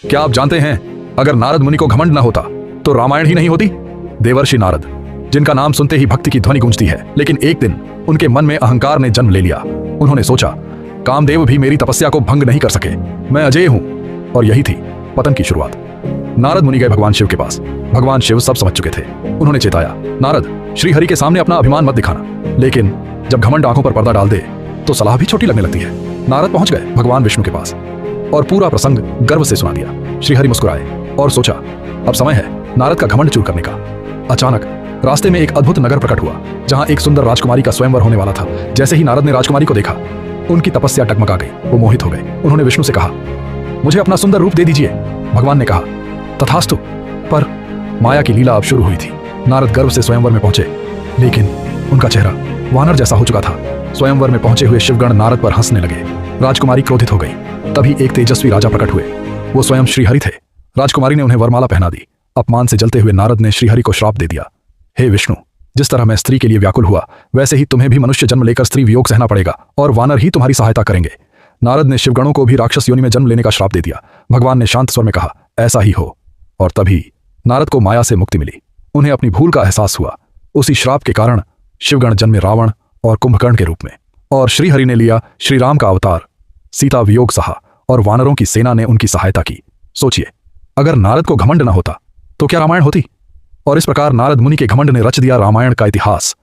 क्या आप जानते हैं, अगर नारद मुनि को घमंड न होता तो रामायण ही नहीं होती। देवर्षि नारद, जिनका नाम सुनते ही भक्ति की ध्वनि गूंजती है, लेकिन एक दिन उनके मन में अहंकार ने जन्म ले लिया। उन्होंने सोचा, कामदेव भी मेरी तपस्या को भंग नहीं कर सके, मैं अजेय हूं। और यही थी पतन की शुरुआत। नारद मुनि गए भगवान शिव के पास। भगवान शिव सब समझ चुके थे। उन्होंने चेताया, नारद, श्रीहरि के सामने अपना अभिमान मत दिखाना, लेकिन जब घमंड आंखों पर पर्दा डाल दे तो सलाह भी छोटी लगने लगती है। नारद पहुंच गए भगवान विष्णु के पास और पूरा प्रसंग गर्व से सुना दिया। श्रीहरि मुस्कुराए और सोचा, अब समय है नारद का घमंड चूर करने का। अचानक रास्ते में एक अद्भुत नगर प्रकट हुआ, जहां एक सुंदर राजकुमारी का स्वयंवर होने वाला था। जैसे ही नारद ने राजकुमारी को देखा, उनकी तपस्या डगमगा गई। वो मोहित हो गए। उन्होंने विष्णु से कहा, मुझे अपना सुंदर रूप दे दीजिए। भगवान ने कहा, तथास्तु। पर माया की लीला अब शुरू हुई थी। नारद गर्व से स्वयंवर में पहुंचे, लेकिन उनका चेहरा वानर जैसा हो चुका था। स्वयंवर में पहुंचे हुए शिवगण नारद पर हंसने लगे। राजकुमारी क्रोधित हो गई। तभी एक तेजस्वी राजा प्रकट हुए। वो स्वयं श्रीहरि थे। राजकुमारी ने उन्हें वरमाला पहना दी। अपमान से जलते हुए नारद ने श्रीहरि को श्राप दे दिया, हे विष्णु, जिस तरह मैं स्त्री के लिए व्याकुल हुआ, वैसे ही तुम्हें भी मनुष्य जन्म लेकर स्त्री वियोग सहना पड़ेगा और वानर ही तुम्हारी सहायता करेंगे। नारद ने शिवगणों को भी राक्षस योनि में जन्म लेने का श्राप दे दिया। भगवान ने शांत स्वर में कहा, ऐसा ही हो। और तभी नारद को माया से मुक्ति मिली। उन्हें अपनी भूल का एहसास हुआ। उसी श्राप के कारण शिवगण जन्मे रावण और कुंभकर्ण के रूप में, और श्रीहरि ने लिया श्री राम का अवतार। सीता वियोग सहा और वानरों की सेना ने उनकी सहायता की। सोचिए, अगर नारद को घमंड न होता तो क्या रामायण होती। और इस प्रकार नारद मुनि के घमंड ने रच दिया रामायण का इतिहास।